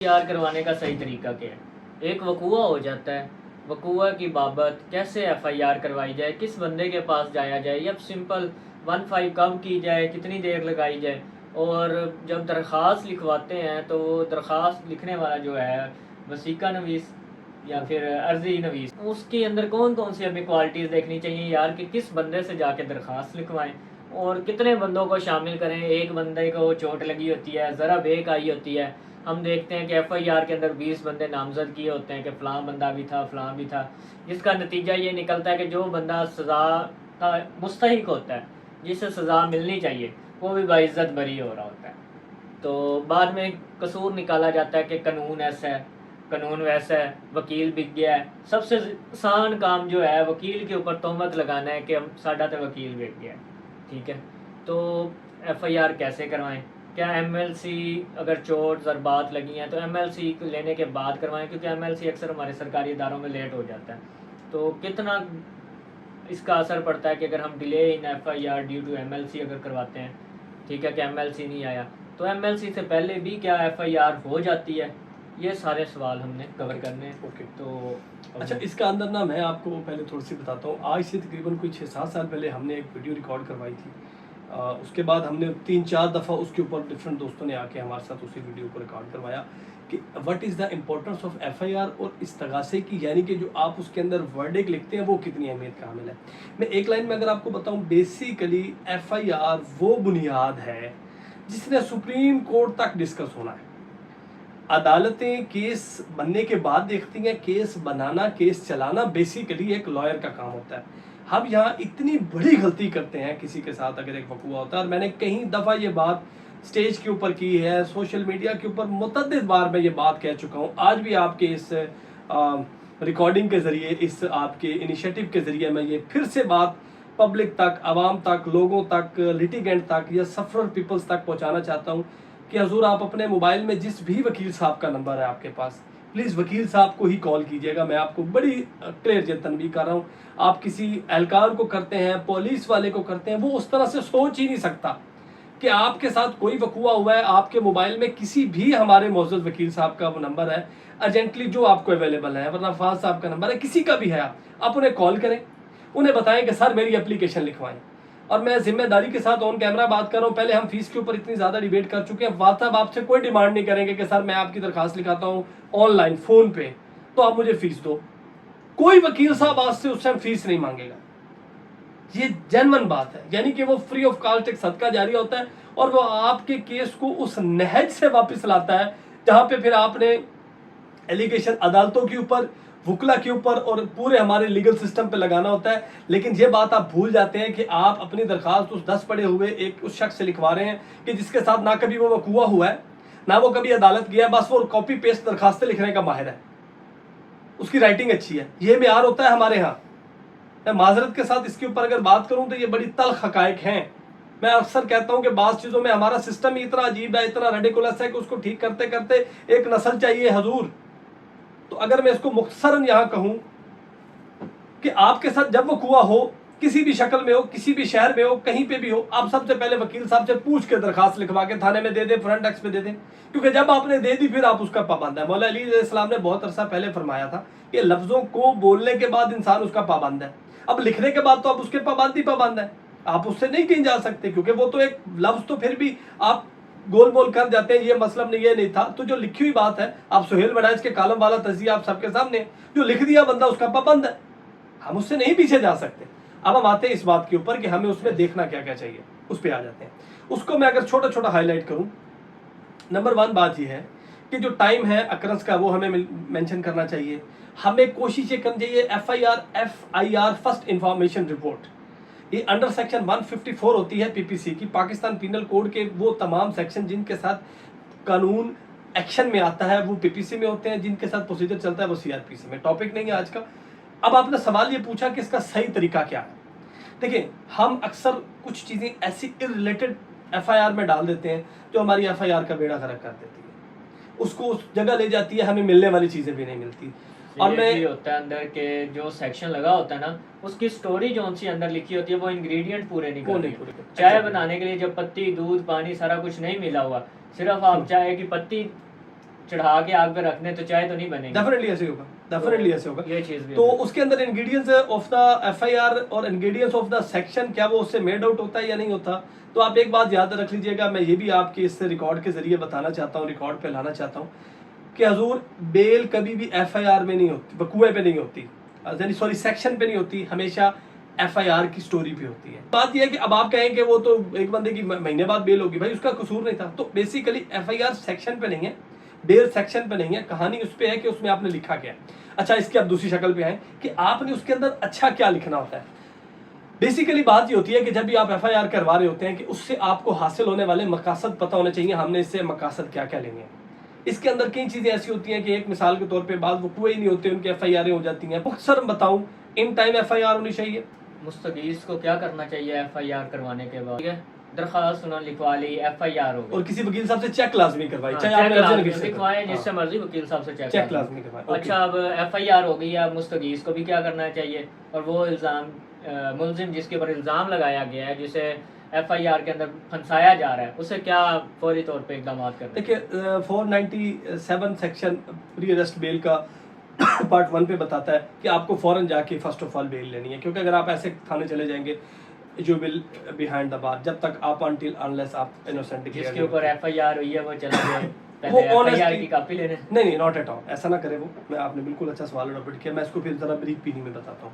तैयार करवाने का सही तरीका क्या है। एक वकूआ हो जाता है, वकूआ की बाबत कैसे एफआईआर करवाई जाए, किस बंदे के पास जाया जाए, या सिंपल 15 कब की जाए, कितनी देर लगाई जाए। और जब दरख्वास्त लिखवाते हैं तो वो दरख्वास्त लिखने वाला जो है वसीका नवीस या फिर अर्जी नवीस, उसके अंदर कौन कौन सी हमें क्वालिटीज़ देखनी चाहिए यार कि किस बंदे से जाके दरख्वास्त लिखवाएं और कितने बंदों को शामिल करें। एक बंदे को चोट लगी होती है, ज़रा बेक आई होती है, हम देखते हैं कि एफआईआर के अंदर 20 बंदे नामजद किए होते हैं कि फ़लाँ बंदा भी था, फ़लाँ भी था, जिसका नतीजा ये निकलता है कि जो बंदा सज़ा का मुस्तहिक होता है, जिसे सज़ा मिलनी चाहिए, वो भी बाइज़्ज़त बरी हो रहा होता है। तो बाद में कसूर निकाला जाता है कि कानून ऐसा है, कानून वैसा है, वकील बिक गया है। सबसे आसान काम जो है वकील के ऊपर तोहमत लगाना है कि हम साडा तो वकील बिक गया है। ठीक है, तो एफआईआर कैसे करवाएं? क्या एमएलसी अगर चोट ज़रबात लगी हैं तो एमएलसी लेने के बाद करवाएं, क्योंकि एमएलसी अक्सर हमारे सरकारी इदारों में लेट हो जाता है। तो कितना इसका असर पड़ता है कि अगर हम delay in FIR due to MLC अगर करवाते हैं, ठीक है, कि एमएलसी नहीं आया, तो एमएलसी से पहले भी क्या एफआईआर हो जाती है? ये सारे सवाल हमने कवर करने हैं। ओके, तो अच्छा, इसका अंदर ना मैं आपको पहले थोड़ी सी बताता हूँ। आज से तकरीबन कोई 6-7 साल पहले हमने एक वीडियो रिकॉर्ड करवाई थी। उसके बाद हमने 3-4 दफ़ा उसके ऊपर डिफरेंट दोस्तों ने आके हमारे साथ उसी वीडियो को रिकॉर्ड करवाया कि what is the importance of FIR और इस्तगासे की, यानी कि जो आप उसके अंदर वर्डिक्ट लिखते हैं वो कितनी अहमियत का हामिल है। मैं एक लाइन में अगर आपको बताऊँ, बेसिकली एफआईआर वो बुनियाद है जिसने सुप्रीम कोर्ट तक डिस्कस होना है। अदालतें केस बनने के बाद देखती हैं, केस बनाना, केस चलाना बेसिकली एक लॉयर का काम होता है। हम यहाँ इतनी बड़ी गलती करते हैं किसी के साथ अगर एक वकूआ होता है, और मैंने कई दफ़ा ये बात स्टेज के ऊपर की है, सोशल मीडिया के ऊपर मुतअद्दिद बार मैं ये बात कह चुका हूँ। आज भी आपके इस रिकॉर्डिंग के ज़रिए, इस आपके इनिशिएटिव के ज़रिए मैं ये फिर से बात पब्लिक तक, आवाम तक, लोगों तक, लिटिगेंट तक या सफरर पीपल्स तक पहुँचाना चाहता हूँ कि हजूर आप अपने मोबाइल में जिस भी वकील साहब का नंबर है आपके पास, प्लीज़ वकील साहब को ही कॉल कीजिएगा। मैं आपको बड़ी क्लियर तनबीह कर रहा हूँ। आप किसी एहलकार को करते हैं, पुलिस वाले को करते हैं, वो उस तरह से सोच ही नहीं सकता कि आपके साथ कोई वकूआ हुआ है, आपके मोबाइल में किसी भी हमारे मौजूद वकील साहब का वो नंबर है अर्जेंटली जो आपको अवेलेबल है, वरना फाज साहब का नंबर है, किसी का भी है, आप उन्हें कॉल करें, उन्हें बताएं कि सर मेरी एप्लीकेशन लिखवाएं। और मैं जिम्मेदारी के साथ ऑन कैमरा बात कर रहा हूँ, पहले हम फीस के ऊपर इतनी ज़्यादा डिबेट कर चुके हैं, वाद साहब आपसे कोई डिमांड नहीं करेंगे कि सर मैं आपकी दरखास्त लिखाता हूँ ऑनलाइन फ़ोन पे तो आप मुझे फ़ीस दो। कोई वकील साहब आज से उस टाइम फीस नहीं मांगेगा, ये जेन्युइन बात है। यानी कि वो फ्री ऑफ कॉस्ट एक सदका जारी होता है और वो आपके केस को उस नहज से वापस लाता है जहाँ पे फिर आपने एलिगेशन अदालतों के ऊपर, वकला के ऊपर और पूरे हमारे लीगल सिस्टम पे लगाना होता है। लेकिन ये बात आप भूल जाते हैं कि आप अपनी दरखास्त उस 10 पढ़े हुए एक उस शख्स से लिखवा रहे हैं कि जिसके साथ ना कभी वो वकूआ हुआ है, ना वो कभी अदालत गया है, बस वो कॉपी पेस्ट दरखास्तें लिखने का माहिर है, उसकी राइटिंग अच्छी है। ये मेयार होता है हमारे यहाँ। मैं माजरत के साथ इसके ऊपर अगर बात करूँ तो ये बड़ी तल्ख हकायक हैं। मैं अक्सर कहता हूँ कि बाज़ चीज़ों में हमारा सिस्टम ही इतना अजीब है, इतना रेडिकुलस है कि उसको ठीक करते करते एक नस्ल चाहिए हजूर। तो अगर मैं इसको मुख्तसरन यहाँ कहूँ कि आपके साथ जब वकूआ हो, किसी भी शक्ल में हो, किसी भी शहर में हो, कहीं पे भी हो, आप सबसे पहले वकील साहब से पूछ के दरखास्त लिखवा के थाने में दे दें, फ्रंट डेस्क पे दे दें, क्योंकि जब आपने दे दी फिर आप उसका पाबंद है। मौला अली अलैहिस्सलाम ने बहुत अरसा पहले फरमाया था कि लफ्ज़ों को बोलने के बाद इंसान उसका पाबंद है, अब लिखने के बाद तो आप उसके पाबंद ही पाबंद है, आप उससे नहीं कहीं जा सकते, क्योंकि वो तो एक लफ्ज़ तो फिर भी आप गोल मोल कर जाते हैं, ये मतलब नहीं, ये नहीं था। तो जो लिखी हुई बात है, आप सुहेल वडाइज के कालम वाला तजिया आप सबके सामने, जो लिख दिया बंदा उसका पाबंद है, हम उससे नहीं पीछे जा सकते। अब हम आते हैं इस बात के ऊपर कि हमें उसमें देखना क्या क्या चाहिए, उस पर आ जाते हैं। उसको मैं अगर छोटा छोटा हाईलाइट करूं, नंबर 1 बात यह है कि जो टाइम है अक्रंस का वो हमें मेंशन करना चाहिए। हमें कोशिश ये करनी चाहिए एफआईआर फर्स्ट इंफॉर्मेशन रिपोर्ट, ये अंडर सेक्शन 154 होती है पीपीसी की, पाकिस्तान पीनल कोड के वो तमाम सेक्शन जिनके साथ कानून एक्शन में आता है वो पीपीसी में होते हैं, जिनके साथ प्रोसीजर चलता है वो सीआरपीसी में। टॉपिक नहीं है आज का। अब आपने सवाल ये पूछा कि इसका सही तरीका क्या है। देखिए, हम अक्सर कुछ चीज़ें ऐसी इररिलेटेड एफआईआर में डाल देते हैं जो हमारी एफआईआर का बेड़ा गर्क कर देती है, उसको उस जगह ले जाती है, हमें मिलने वाली चीज़ें भी नहीं मिलती। और मैं होता है अंदर के जो सेक्शन लगा होता है ना, उसकी स्टोरी जो सी अंदर लिखी होती है वो इंग्रेडिएंट पूरे नहीं करती। चाय बनाने के लिए जब पत्ती, दूध, पानी सारा कुछ नहीं मिला हुआ, सिर्फ आप चाय की पत्ती चढ़ा के आग पे रखने तो चाय तो नहीं बनेगी। डेफिनेटली ऐसे होगा, डेफिनेटली ऐसे होगा। ये चीज भी तो है। उसके अंदर इंग्रेडिएंट्स ऑफ द एफआईआर और इंग्रेडिएंट्स ऑफ द सेक्शन क्या वो उससे मेड आउट होता है या नहीं होता। तो आप एक बात याद रख लीजिएगा, मैं ये भी आपके इस रिकॉर्ड के जरिए बताना चाहता हूँ, रिकॉर्ड पे लाना चाहता हूँ कि हजूर बेल कभी भी एफआईआर में नहीं होती, वकूए पे नहीं होती, यानी सॉरी सेक्शन पे नहीं होती, हमेशा एफआईआर की स्टोरी पे होती है। बात यह है कि अब आप कहें कि वो तो एक बंदे की महीने बाद बेल होगी, भाई उसका कसूर नहीं था। तो बेसिकली एफआईआर सेक्शन पे नहीं है, बेल सेक्शन पे नहीं है, कहानी उस पे है कि उसमें आपने लिखा क्या है। अच्छा, इसकी अब दूसरी शक्ल पे है कि आपने उसके अंदर अच्छा क्या लिखना होता है। बेसिकली बात ये होती है कि जब भी आप एफआईआर करवा रहे होते हैं कि उससे आपको हासिल होने वाले मकासद पता होने चाहिए, हमने इससे मकासद क्या क्या लेंगे। इसके अंदर कई चीजें ऐसी होती हैं कि एक मिसाल के तौर पे बाद वकूए ही नहीं होते, उनकी एफआईआर हो जाती हैं। मुख्तसर बताऊं, इन टाइम एफआईआर होनी चाहिए। मुस्तगीस को क्या करना चाहिए एफआईआर करवाने के बाद? ठीक है, दरखास्त उन्होंने लिखवा ली, एफआईआर हो गई, और किसी वकील साहब से चेक लाजमी करवाई, चाहे चेक आपने अर्जी लाजमी नफीस से लिखवाएं, करवाई। जिससे मर्जी वकील साहब से चेक चेक लाजमी करवाएं। अच्छा, अब एफआईआर हो गई, अब मुस्तगीस को भी क्या करना चाहिए? और वो इल्ज़ाम मुलजिम जिसके ऊपर इल्ज़ाम लगाया गया है, जिसे एफआईआर के अंदर फंसाया जा रहा है, उसे क्या फौरी तौर पे इकदाम करने? देखिए 497 सेक्शन प्री अरेस्ट बेल का पार्ट 1 पे बताता है कि आपको फौरन जाके फर्स्ट ऑफ ऑल बेल लेनी है, क्योंकि अगर आप ऐसे थाने चले जाएंगे you will behind the bar, जब तक आप अनटिल अनलेस आप इनोसेंट जिसके ऊपर एफआईआर हुई है वो चला जाए वो पहले एफआईआर honestly- की कॉपी लेने। नहीं, नॉट एट ऑल, ऐसा ना करे वो। मैं आपने बिल्कुल अच्छा सवाल रिपीट किया, मैं इसको फिर जरा ब्रीफ पीनी में बताता हूँ।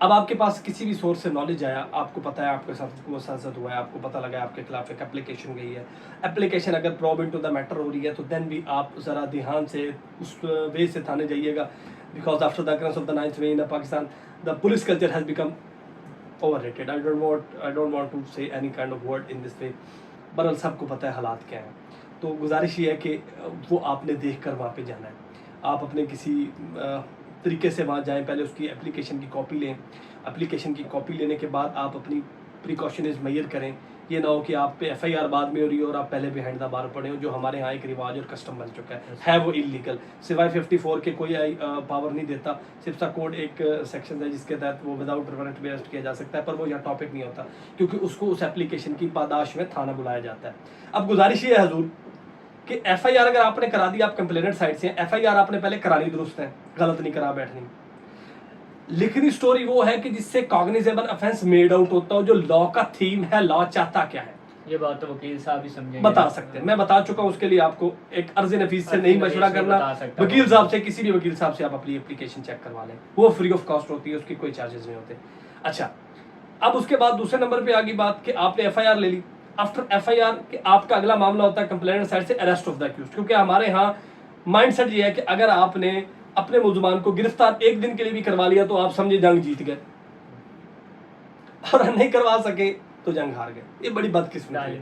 अब आपके पास किसी भी सोर्स से नॉलेज आया, आपको पता है आपके साथ वो संसद हुआ है, आपको पता लगा आपके खिलाफ एक एप्लीकेशन गई है, एप्लीकेशन अगर प्रॉब इनटू द मैटर हो रही है तो देन भी आप ज़रा ध्यान से उस वे से थाने जाइएगा, because after the occurrence of the 9th way in Pakistan the police culture has become overrated. I don't want to say any kind of word in this way. बहरहाल सबको पता है हालात क्या हैं। तो गुजारिश ये है कि वो आपने देख कर वहाँ पे जाना है। आप अपने किसी तरीके से वहाँ जाएं, पहले उसकी एप्लीकेशन की कॉपी लें। एप्लीकेशन की कॉपी लेने के बाद आप अपनी प्रिकॉशनज मुय्यर करें। ये ना हो कि आप पे एफआईआर बाद में हो रही है और आप पहले बिहाइंड द बार पड़े हो, जो हमारे यहाँ एक रिवाज और कस्टम बन चुका है वो इलीगल। सिवाय 54 के कोई पावर नहीं देता। सिप्सा कोड एक सेक्शन है जिसके तहत वो विदाउट वारंट भी अरेस्ट किया जा सकता है, पर वो यहाँ टॉपिक नहीं होता क्योंकि उसको उस एप्लीकेशन की पादाश में थाना बुलाया जाता है। अब गुजारिश ये है हजूर कि एफआईआर अगर आपने करा दी, आप कंप्लेनेंट साइड से, एफआईआर आपने पहले करानी दुरुस्त है, गलत नहीं करा बैठनी। लिखनी स्टोरी वो है कि जिससे कॉग्निजेबल ऑफेंस मेड आउट होता हो, जो लॉ का थीम है, लॉ चाहता क्या है, ये बात तो वकील साहब ही समझेंगे, बता सकते हैं। मैं बता चुका हूं, उसके लिए आपको एक अर्जी नफीस से नहीं मशवरा करना, वकील साहब से, किसी भी वकील साहब से आप अपनी एप्लीकेशन चेक करवा लें, वो फ्री ऑफ कॉस्ट होती है, उसकी कोई चार्जेस नहीं होते। अच्छा, अब उसके बाद दूसरे नंबर पे आ गई बात कि आपने एफआईआर ले ली। आफ्टर एफआईआर के आपका अगला मामला होता है कंप्लेनेंट साइड से अरेस्ट ऑफ द अक्यूज्ड, क्योंकि हमारे यहाँ माइंडसेट ये है कि अगर आपने अपने मुलजमान को गिरफ्तार एक दिन के लिए भी करवा लिया तो आप समझे जंग जीत गए, और नहीं करवा सके तो जंग हार गए। ये बड़ी बदकिस्मती है।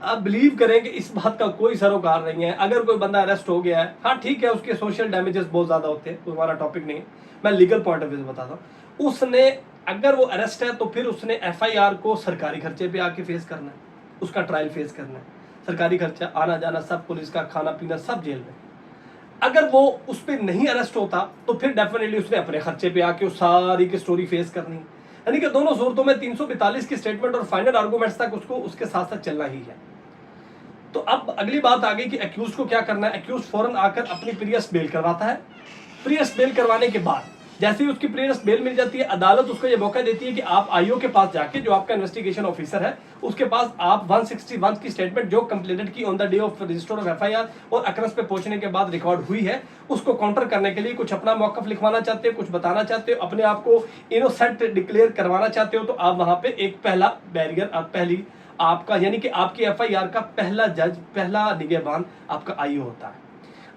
आप बिलीव करें कि इस बात का कोई सरोकार नहीं है। अगर कोई बंदा अरेस्ट हो गया है, हाँ ठीक है, उसके सोशल डैमेजेस बहुत ज़्यादा होते हैं, तो हमारा टॉपिक नहीं है, मैं लीगल पॉइंट ऑफ व्यू से बताता हूँ। उसने अगर वो अरेस्ट है तो फिर उसने एफआईआर को सरकारी खर्चे पे आके फेस करना है, उसका ट्रायल फेस करना है, सरकारी खर्चा, आना जाना सब, पुलिस का खाना पीना सब जेल में। अगर वो उस पर नहीं अरेस्ट होता तो फिर डेफिनेटली उसने अपने खर्चे पे आके उस सारी की स्टोरी फेस करनी, यानी कि दोनों सूरतों में 342 की स्टेटमेंट और फाइनल आर्गूमेंट्स तक उसको उसके साथ साथ चलना ही है। तो अब अगली बात आ गई कि एक्यूज को क्या करना है। एक्यूज फौरन आकर अपनी प्रीवियस बेल करवाता है। प्रीवियस बेल करवाने के बाद जैसे ही उसकी प्रीवियस बेल मिल जाती है, अदालत उसको ये मौका देती है कि आप आईओ के पास जाके, जो आपका इन्वेस्टिगेशन ऑफिसर है, उसके पास आप 161 की स्टेटमेंट जो कंप्लेंटेड की on the day of register of FIR और अक्रस पे पहुंचने के बाद रिकॉर्ड हुई है, उसको काउंटर करने के लिए कुछ अपना मौकफ लिखवाना चाहते हो, कुछ बताना चाहते हो, अपने आप को इनोसेंट डिक्लेयर करवाना चाहते हो, तो आप वहां पे एक पहला बैरियर, पहली आपका, यानी कि आपकी एफआईआर का पहला जज, पहला निगहबान आपका आईओ होता है।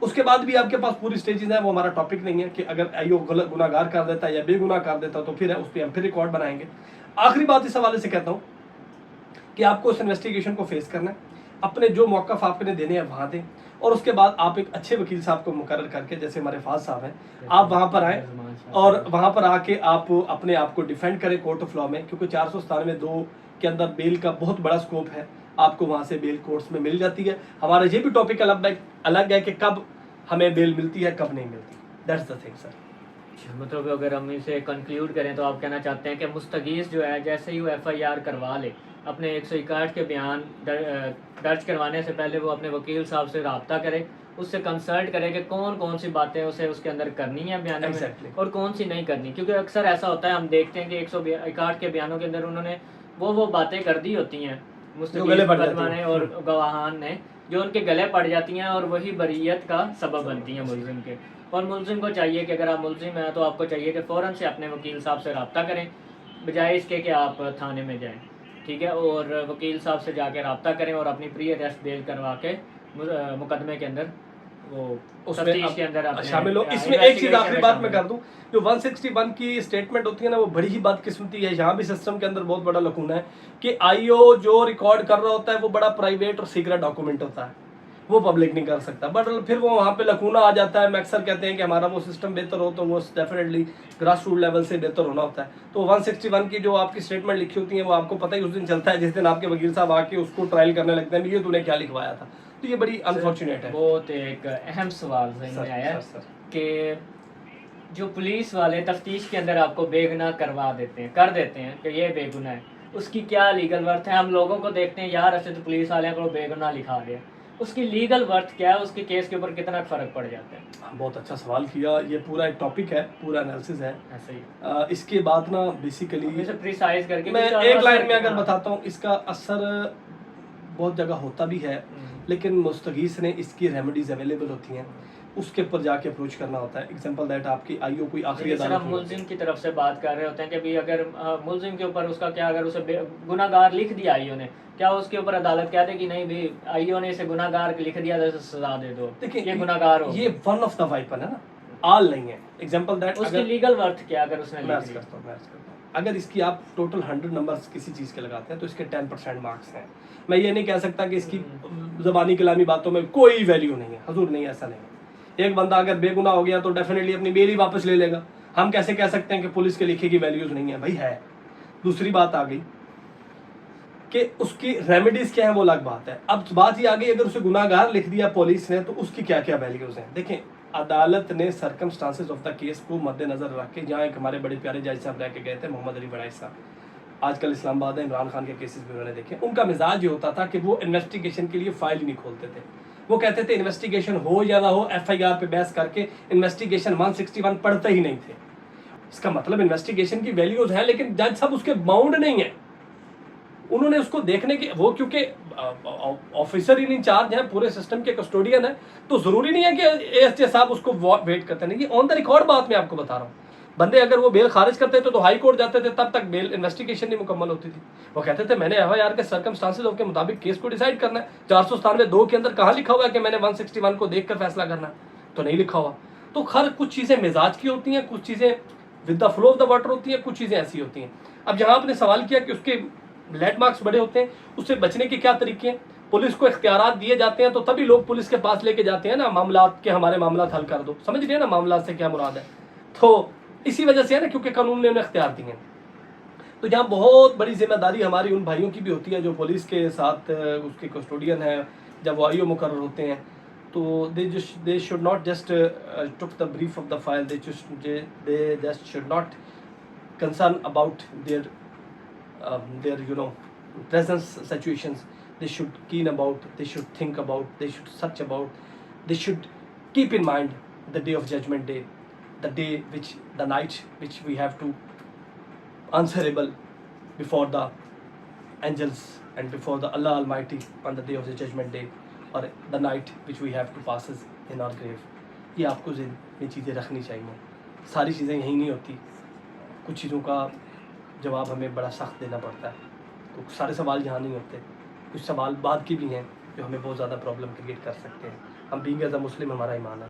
उसके बाद भी आपके पास पूरी स्टेजेस है, वो हमारा टॉपिक नहीं है कि अगर आईओ गुनाहगार कर देता है या बेगुनाह कर देता तो फिर उस पर हम फिर रिकॉर्ड बनाएंगे। आखिरी बात इस हवाले से कहता हूँ कि आपको उस इन्वेस्टिगेशन को फेस करना है, अपने जो मौकफ आपने देने हैं वहाँ दें, और उसके बाद आप एक अच्छे वकील साहब को मुकर्रर करके, जैसे हमारे फाज साहब हैं, आप वहाँ पर आएँ और वहाँ पर आके आप अपने आप को डिफेंड करें कोर्ट ऑफ लॉ में, क्योंकि 497(2) के अंदर बेल का बहुत बड़ा स्कोप है, आपको वहाँ से बेल कोर्ट्स में मिल जाती है। हमारा ये भी टॉपिक अलग है कि कब हमें बेल मिलती है, कब नहीं मिलती। That's the thing sir. मतलब अगर हम इसे कंक्लूड करें तो आप कहना चाहते हैं कि मुस्तगीस जो है, जैसे ही वो एफआईआर करवा ले اپنے 161 کے بیان درج کروانے سے پہلے وہ اپنے وکیل صاحب سے رابطہ کرے، اس سے کنسلٹ کرے کہ کون کون سی باتیں اسے اس کے اندر کرنی ہیں بیانوں میں Exactly. اور کون سی نہیں کرنی، کیونکہ اکثر ایسا ہوتا ہے ہم دیکھتے ہیں کہ 161 کے بیانوں کے اندر انہوں نے وہ باتیں کر دی ہوتی ہیں مستقل مقدمہ نے اور گواہان نے، جو ان کے گلے پڑ جاتی ہیں اور وہی بریت کا سبب بنتی ہیں ملزم کے. اور ملزم کو چاہیے کہ اگر آپ ملزم ہیں تو آپ کو چاہیے کہ فوراً سے اپنے وکیل صاحب سے رابطہ کریں، بجائے اس کے کہ آپ تھانے میں جائیں، ٹھیک ہے، اور وکیل صاحب سے جا کے رابطہ کریں اور اپنی پری اریسٹ بیل کروا کے مقدمے کے اندر وہ تفتیش کے اندر شامل ہو. اس میں ایک چیز آخری بات میں کر دوں، جو 161 کی اسٹیٹمنٹ ہوتی ہے نا، وہ بڑی ہی بدقسمتی ہے. یہاں بھی سسٹم کے اندر بہت بڑا لکونہ ہے کہ آئی او جو ریکارڈ کر رہا ہوتا ہے وہ بڑا پرائیویٹ اور سیکرٹ ڈاکومنٹ ہوتا ہے، وہ پبلک نہیں کر سکتا. بٹ پھر وہ وہاں پہ لکونہ آ جاتا ہے. میں اکثر کہتے ہیں کہ ہمارا وہ سسٹم بہتر ہو تو وہ ڈیفینیٹلی گراس روٹ لیول سے بہتر ہونا ہوتا ہے. تو 161 کی جو آپ کی اسٹیٹمنٹ لکھی ہوتی ہیں وہ آپ کو پتہ ہی اس دن چلتا ہے جس دن آپ کے وکیل صاحب آ کے اس کو ٹرائل کرنے لگتے ہیں یہ تو نے کیا لکھوایا تھا. تو یہ بڑی انفارچونیٹ ہے. بہت ایک اہم سوال ذہن میں آیا کہ جو پولیس والے تفتیش کے اندر آپ کو بے گناہ کر دیتے ہیں کہ یہ بے گناہ ہے، اس کی کیا لیگل ورتھ ہے؟ ہم لوگوں کو دیکھتے ہیں یار ایسے تو پولیس والے کو بے گناہ لکھا دیا، اس کی لیگل ورتھ کیا ہے؟ اس کے کیس کے اوپر کتنا فرق پڑ جاتا ہے؟ بہت اچھا سوال کیا. یہ پورا ایک ٹاپک ہے، پورا انالیسس ہے. ایسے ہی اس کے بعد نا بیسیکلی پریسائز کر کے میں ایک لائن میں اگر بتاتا ہوں، اس کا اثر بہت جگہ ہوتا بھی ہے، لیکن مستغیث نے اس کی ریمیڈیز اویلیبل ہوتی ہیں، اس کے اوپر جا کے اپروچ کرنا ہوتا ہے. ایگزامپل دیٹ آپ کی آئی او کوئی آخری عدالت ملزم کی طرف سے بات کر رہے ہوتے ہیں کہ بھی اگر ملزم کے اوپر اس کا کیا، اگر اسے گناہ گار لکھ دیا آئی او نے، کیا اس کے اوپر عدالت کہہ دے کہ نہیں بھی آئی او نے اسے گناہ گار لکھ دیا تو سزا دے دو، یہ گناہ گار ہو؟ یہ ون آف دا وائپن ہے نا، آل نہیں ہے. ایگزامپل دیٹ اس کی لیگل ورتھ کیا اگر اس نے میں کرتا ہوں اگر اس کی آپ ٹوٹل 100 نمبرز کسی چیز کے لگاتے ہیں تو اس کے 10% مارکس ہیں. میں یہ نہیں کہہ سکتا کہ اس کی زبانی کلامی باتوں میں کوئی ویلیو نہیں ہے، حضور نہیں، ایسا نہیں ہے. ایک بندہ اگر بے گناہ ہو گیا تو ڈیفینیٹلی اپنی بیل ہی واپس لے لے گا. ہم کیسے کہہ سکتے ہیں کہ پولیس کے لکھے کی ویلیوز نہیں ہے؟ بھائی ہے. دوسری بات آ گئی کہ اس کی ریمیڈیز کیا ہیں، وہ الگ بات ہے. اب بات یہ آ گئی اگر اسے گناہ گار لکھ دیا پولیس نے تو اس کی کیا کیا ویلیوز ہیں. دیکھیں عدالت نے سرکمسٹانسز آف دا کیس کو مد نظر رکھ کے، جہاں ایک ہمارے بڑے پیارے جج صاحب رہ کے گئے تھے محمد علی بڑائی صاحب، آج کل اسلام آباد ہے، عمران خان کے کیسز بھی انہوں نے دیکھے. ان کا مزاج یہ ہوتا تھا کہ وہ انویسٹیگیشن کے لیے فائل ہی نہیں کھولتے تھے. وہ کہتے تھے انویسٹیگیشن ہو یا نہ ہو ایف آئی آر پہ بحث کر کے انویسٹیگیشن 161 پڑھتے ہی نہیں تھے. اس کا مطلب انویسٹیگیشن کی ویلیوز ہیں لیکن جج صاحب اس کے باؤنڈ نہیں ہیں. انہوں نے اس کو دیکھنے کے، وہ کیونکہ آفیسر ان انچارج ہیں، پورے سسٹم کے کسٹوڈین ہیں، تو ضروری نہیں ہے کہ اے ایس جے صاحب اس کو ویٹ کرتے ہیں. یہ آن دا ریکارڈ بات میں آپ کو بتا رہا ہوں. بندے اگر وہ بیل خارج کرتے تھے تو ہائی کورٹ جاتے تھے، تب تک بیل انویسٹیگیشن نہیں مکمل ہوتی تھی. وہ کہتے تھے میں نے ایف آئی آر کے سرکمسٹانسز کے مطابق کیس کو ڈیسائیڈ کرنا ہے. 497(2) کے اندر کہاں لکھا ہوا ہے کہ میں نے 161 کو دیکھ کر فیصلہ کرنا ہے؟ تو نہیں لکھا ہوا. تو ہر کچھ چیزیں مزاج کی ہوتی ہیں، کچھ چیزیں with the flow of the water ہوتی ہیں، کچھ چیزیں ایسی ہوتی ہیں. اب جہاں آپ نے سوال کیا کہ اس کے لیٹ مارکس بڑے ہوتے ہیں، اس سے بچنے کے کیا طریقے ہیں؟ پولیس کو اختیارات دیے جاتے ہیں تو تبھی لوگ پولیس کے پاس لے کے جاتے ہیں نا، معاملات کے ہمارے معاملات حل کر دو. سمجھ رہے ہیں نا معاملات سے کیا مراد ہے؟ تو اسی وجہ سے ہے نا، کیونکہ قانون نے انہیں اختیار دیے ہیں. تو جہاں بہت بڑی ذمہ داری ہماری ان بھائیوں کی بھی ہوتی ہے جو پولیس کے ساتھ اس کے کسٹوڈین ہیں، جب وہ آئی او مقرر ہوتے ہیں تو they should not just took the brief of the file, they just should not concern about their present situations. They should keen about, they should think about, they should search about, they should keep in mind the day of judgment day, the night which we have to answerable before the angels and before the Allah Almighty on the day of the judgment day, or the night which we have to pass in our grave. یہ آپ کو ذہن میں چیزیں رکھنی چاہیے. ساری چیزیں یہی نہیں ہوتی، کچھ چیزوں کا جواب ہمیں بڑا سخت دینا پڑتا ہے. تو سارے سوال یہاں نہیں ہوتے، کچھ سوال بعد کی بھی ہیں جو ہمیں بہت زیادہ پرابلم کریٹ کر سکتے ہیں. ہم بینگ ایز اے مسلم ہمارا ایمان ہے.